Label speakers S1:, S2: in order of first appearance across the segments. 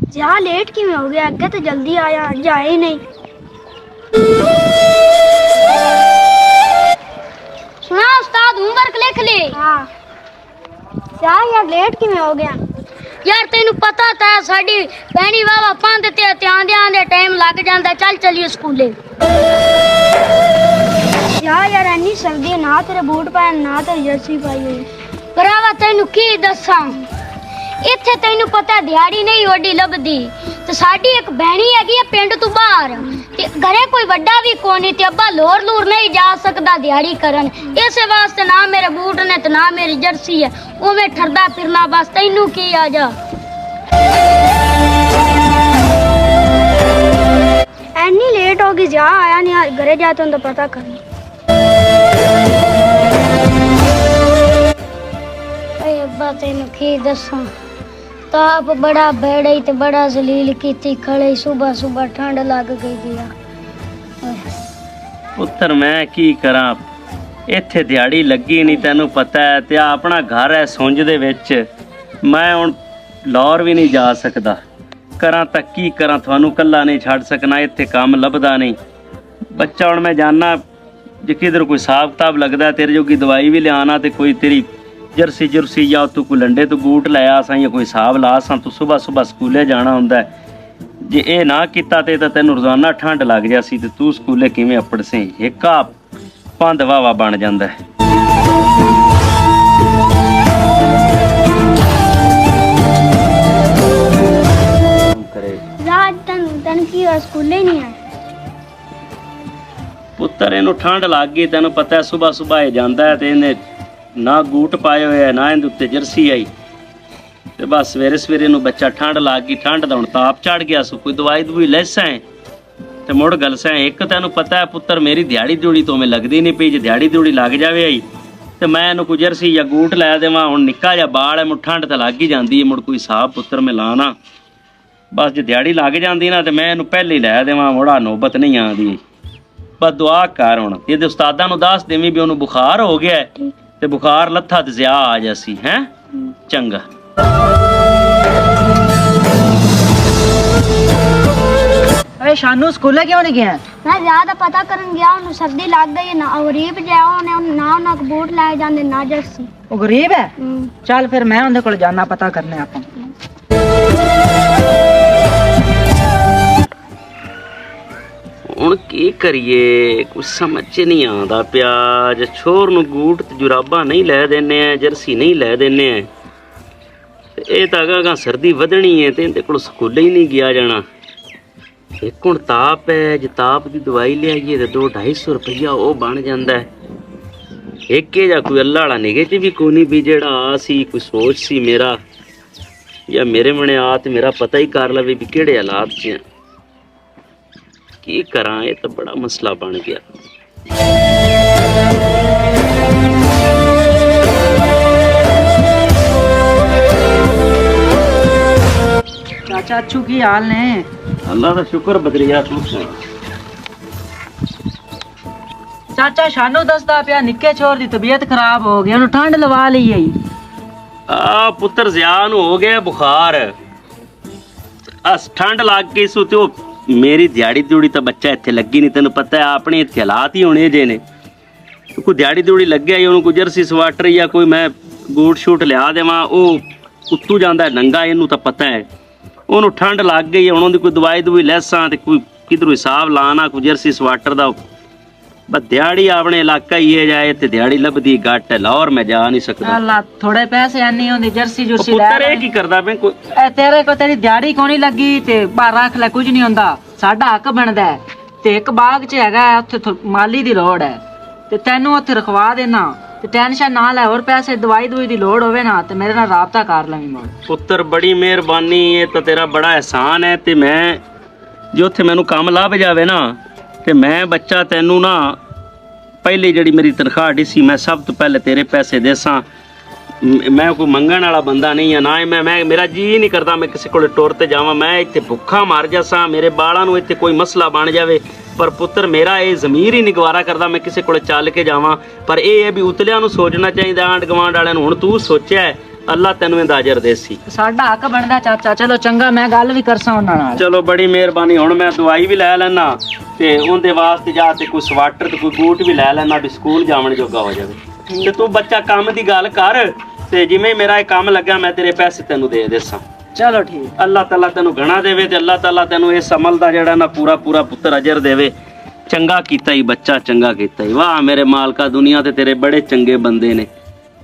S1: जा लेट क्यों हो गया? अगे तो जल्दी आया, आज आए ही नहीं। सुना उस्ताद, होमवर्क लिख ले। हाँ जा यार, लेट क्यों हो गया? यार तेनू पता था साडी भैणी वावा पांदे ते आंदे टाइम लग जांदा। चल चलिए स्कूले। यार एनी सर्दी, ना तेरे बूट पाए ना तेरी जर्सी पाई हुई। भरावा तेनू की दसां, इत्थे तेनू पता दिहाड़ी नहीं वड्डी लभदी ते साडी एक बहनी हैगी है पिंड तू बाहर ते घरे कोई वड्डा भी कोनी ते अब्बा लोर लूर नहीं जा सकदा दिहाड़ी करन। इस वास्ते ना मेरे बूट ने ते ना मेरी जर्सी है, उवें ठरदा फिरना बस। तैनू की आ जा एनी लेट होगी, जा आया नहीं घरे जाते तो पता कर। अब्बा तेनू की दसां, ताप बड़ा बेड़े ते बड़ा जलील कीती खड़े। सुबह सुबह ठंड लग गई दिया।
S2: पुत्तर मैं की करा, इत्थे दिहाड़ी लगी नहीं, तेनू पता है ते अपना घर है सुंज दे विच। मैं हुण लाहौर भी नहीं जा सकदा, करा तां की करा, थानू कल्ला नहीं छड्ड सकना, इत्थे काम लभदा नहीं। बच्चा हुण मैं जाना जे किधर कोई हिसाब किताब लगदा, तेरे जोगी दवाई भी लियाना ते कोई तेरी जर्सी जुर्सी या तू कोई लंडे तो बूट लाया सा या कोई हिसाब ला सा, तू सुबह सुबह स्कूले जाना हुंदा है। जे ये ना किता ते तैनू रोजाना ठंड लग जासी ते तू स्कूले किवें अपड़ से एक पंध वावा बन जांदा है।
S1: स्कूले नहीं आए
S2: पुत्तर, इनू ठंड लग गई, तेनू पता है सुबह सुबह जांदा है ते इन्हें ना बूट पाए हुए है ना इहदे उत्ते जर्सी आई ते बस सवेरे सवेरे नूं बच्चा ठंड लग गई। ठंड दा हुण ताप चढ़ गया सू, कोई दवाई दुई लैसां ते मुड़ गलसां। एक तैनू पता है पुत्तर, मेरी दिहाड़ी दिहड़ी तो मैं लगदी नहीं पई। जे दिहाड़ी दिहड़ी लग जावे आई ते मैं इहनूं कोई जर्सी या बूट लै देवां। हुण निक्का जिहा बाल है, मुड़ ठंड तां लग ही जांदी है, मुड़ कोई हिसाब पुत्तर मैं लाना। बस जे दिहाड़ी लग जांदी ना ते मैं इहनूं पहले ही लै देवां, मुड़ा नौबत नहीं आंदी। बस दुआ कर हुण, इहदे उस्तादां नूं दस देवीं भी ओनूं बुखार हो गया है ते बुखार लत्था ते ज़िया आ जासी है। चंगा
S3: अरे शानू स्कूले क्यों नहीं गया?
S1: मैं ज्यादा पता करन गया, उन्हें सर्दी लग गई ना, गरीब जाओ ना उन्हें बूट लाए जाते ना जर्सी।
S3: वो गरीब है? चल फिर मैं उनके कोल जाना पता करने आपा।
S2: हुण की करिए, कुछ समझ नहीं आंदा पिया। जे छोर नूं बूट ते जुराबां नहीं लै देने, जर्सी नहीं लै देने, ये तां अगां सर्दी वधनी है ते इहदे कोल स्कूले ही नहीं गया जाना। एक हुण ताप है, जे ताप की दवाई लियाइए तो 200-250 रुपया वो बन जाता है। एक जा कोई अल्लाह वाला निगे च भी कोई नहीं भी जेड़ा आ सी कोई सोच सी मेरा या मेरे मने आ ते मेरा पता ही कर लवे भी केड़े हालात च हैं। की करा, ये तो बड़ा मसला बन गया।
S3: चाचा अच्छू की हाल ने?
S2: अल्लाह का शुक्र बदरिया।
S3: चाचा शानू दसदा पिया निक्के छोर दी तबीयत खराब हो गई, उन्हें ठंड लवा ली है।
S2: आ पुत्र ज़ियान हो गया बुखार, अस ठंड लग गई सू तो मेरी दिहाड़ी दिहड़ी तो बच्चा इत्थे लगी नहीं। तेन पता है अपने इत्थे हालात ही होने जे ने। कोई दिहाड़ी दिहड़ी लगे ही उन्होंने कोई जर्सी स्वेटर या कोई मैं बूट शूट लिया देवां, वो उत्तू जांदा नंगा, इनू तो पता है। उन्होंने ठंड लग गई, उन्होंने कोई दवाई दुई लैसां ते कोई किधरों हिसाब लाना, कोई जर्सी स्वेटर दा। बस दिहाड़ी अपने इलाका ही है जाए, इत्थे दिहाड़ी लभदी घट है, लाहौर मैं जा नहीं सकदा।
S3: अल्लाह थोड़े पैसे आनी होंदी जर्सी जुर्सी ले।
S2: पुत्तर की करदा मैं कोई
S3: तेरे को तेरी दिहाड़ी कोनी लगी ते बाहर रख ले, कुछ नहीं होंदा। साडा हक बनदा है ते एक बाग च हैगा उत्थे माली दी लोड़ है ते तैनू उत्थे रखवा देना ते टेंशन ना ले। और पैसे दवाई दुई दी लोड़ होवे ना ते मेरे नाल राबता कर लवी। मोड़
S2: पुत्तर बड़ी मेहरबानी, ये तो तेरा बड़ा एहसान है। ते मैं जो उत्थे मैनू काम लभ जावे ना ते मैं बच्चा तैनू ना पहली जड़ी मेरी तनख्वाह सी मैं सब तो पहले तेरे पैसे देसां। मैं कोई मंगण वाला बंदा नहीं है ना, मैं मेरा जी नहीं करता मैं किसी को टुर ते जावां। मैं इत्थे भुखा मर जासां, मेरे बालां नूं इत्थे कोई मसला बन जावे, पर पुत्र मेरा ये ज़मीर ही नहीं गवारा करता मैं किसी को चल के जावां। पर यह है भी उतलियां नूं सोचना चाहिए, आंढ गवांढ वालियां नूं। हुण तू सोचिया है ਅੱਲਾ ਤੈਨੂੰ ਇਹਦਾ ਅਜਰ ਦੇਸੀ।
S3: ਸਾਡਾ ਹੱਕ ਬਣਦਾ ਚਾਚਾ। ਚਲੋ ਚੰਗਾ, ਮੈਂ ਗੱਲ ਵੀ ਕਰਸਾਂ ਉਹਨਾਂ ਨਾਲ।
S2: ਚਲੋ ਬੜੀ ਮਿਹਰਬਾਨੀ। ਹੁਣ ਮੈਂ ਦਵਾਈ ਵੀ ਲੈ ਲੈਣਾ ਤੇ ਉਹਦੇ ਵਾਸਤੇ ਜਾ ਤੇ ਕੋਈ ਸਵਾਟਰ ਤੇ ਕੋਈ ਬੂਟ ਵੀ ਲੈ ਲੈਣਾ ਵੀ ਸਕੂਲ ਜਾਵਣ ਜੋਗਾ ਹੋ ਜਾਵੇ। ਤੇ ਤੂੰ ਬੱਚਾ ਕੰਮ ਦੀ ਗੱਲ ਕਰ ਤੇ ਜਿਵੇਂ ਮੇਰਾ ਇਹ ਕੰਮ ਲੱਗਾ ਮੈਂ ਤੇਰੇ ਪੈਸੇ ਤੈਨੂੰ ਦੇ ਦੇਸਾਂ।
S3: ਚਲੋ ਠੀਕ।
S2: ਅੱਲਾਹ ਤਾਲਾ ਤੈਨੂੰ ਘਣਾ ਦੇਵੇ ਤੇ ਅੱਲਾਹ ਤਾਲਾ ਤੈਨੂੰ ਇਸ ਅਮਲ ਦਾ ਜਿਹੜਾ ਨਾ ਪੂਰਾ ਪੂਰਾ ਪੁੱਤਰ ਅਜਰ ਦੇਵੇ। ਚੰਗਾ ਕੀਤਾ ਹੀ ਬੱਚਾ, ਚੰਗਾ ਕੀਤਾ ਹੀ। ਵਾਹ ਮੇਰੇ ਮਾਲਕਾ, ਦੁਨੀਆ ਤੇ ਤੇਰੇ ਬੜੇ ਚੰਗੇ ਬੰਦੇ ਨੇ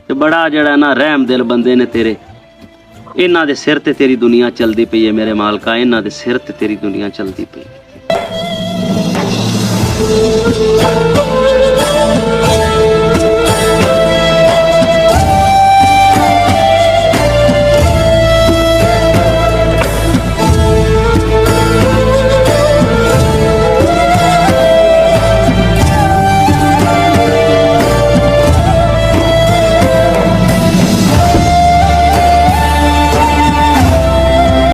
S2: ਤੇ ਬੜਾ ਜਿਹੜਾ ਨਾ ਰਹਿਮ ਦਿਲ ਬੰਦੇ ਨੇ ਤੇਰੇ। ਇਹਨਾਂ ਦੇ ਸਿਰ ਤੇ ਤੇਰੀ ਦੁਨੀਆ ਚੱਲਦੀ ਪਈ ਹੈ ਮੇਰੇ ਮਾਲਕਾ, ਇਹਨਾਂ ਦੇ ਸਿਰ ਤੇ ਤੇਰੀ ਦੁਨੀਆ ਚੱਲਦੀ ਪਈ।